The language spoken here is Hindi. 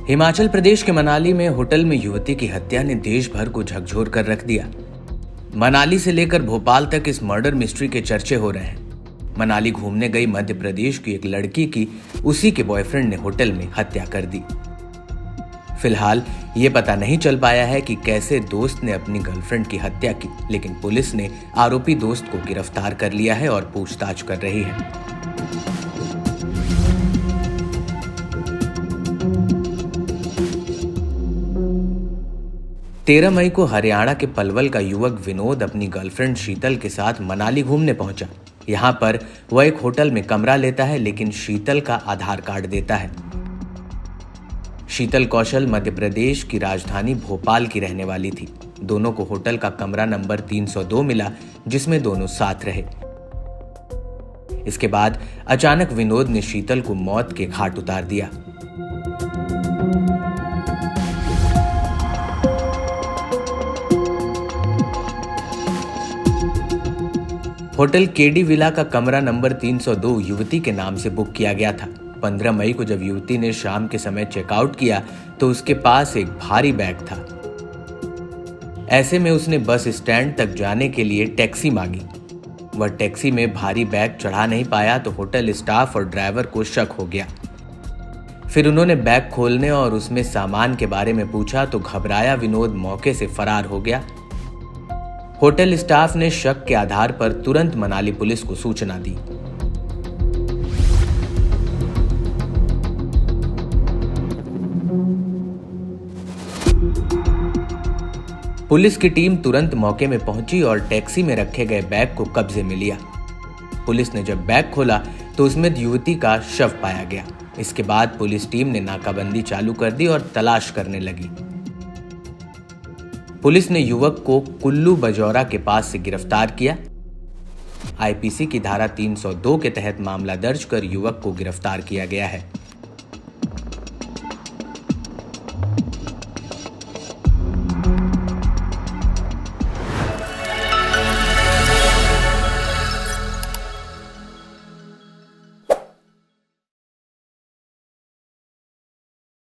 हिमाचल प्रदेश के मनाली में होटल में युवती की हत्या ने देश भर को झकझोर कर रख दिया। मनाली से लेकर भोपाल तक इस मर्डर मिस्ट्री के चर्चे हो रहे हैं। मनाली घूमने गई मध्य प्रदेश की एक लड़की की उसी के बॉयफ्रेंड ने होटल में हत्या कर दी। फिलहाल ये पता नहीं चल पाया है कि कैसे दोस्त ने अपनी गर्लफ्रेंड की हत्या की, लेकिन पुलिस ने आरोपी दोस्त को गिरफ्तार कर लिया है और पूछताछ कर रही है। 13 मई को हरियाणा के पलवल का युवक विनोद अपनी गर्लफ्रेंड शीतल के साथ मनाली घूमने पहुंचा। यहां पर वह एक होटल में कमरा लेता है, लेकिन शीतल का आधार कार्ड देता है। शीतल कौशल मध्य प्रदेश की राजधानी भोपाल की रहने वाली थी। दोनों को होटल का कमरा नंबर 302 मिला, जिसमें दोनों साथ रहे। इसके बाद अचानक विनोद ने शीतल को मौत के घाट उतार दिया। होटल केडी विला का कमरा नंबर 302 युवती के नाम से बुक किया गया था। 15 मई को जब युवती ने शाम के समय चेकआउट किया तो उसके पास एक भारी बैग था। ऐसे में उसने बस स्टैंड तक जाने के लिए टैक्सी मांगी। वह टैक्सी में भारी बैग चढ़ा नहीं पाया तो होटल स्टाफ और ड्राइवर को शक हो गया। फिर उन्होंने बैग खोलने और उसमें सामान के बारे में पूछा तो घबराया विनोद मौके से फरार हो गया। होटल स्टाफ ने शक के आधार पर तुरंत मनाली पुलिस को सूचना दी। पुलिस की टीम तुरंत मौके में पहुंची और टैक्सी में रखे गए बैग को कब्जे में लिया। पुलिस ने जब बैग खोला तो उसमें युवती का शव पाया गया। इसके बाद पुलिस टीम ने नाकाबंदी चालू कर दी और तलाश करने लगी। पुलिस ने युवक को कुल्लू बजौरा के पास से गिरफ्तार किया। आईपीसी की धारा 302 के तहत मामला दर्ज कर युवक को गिरफ्तार किया गया है।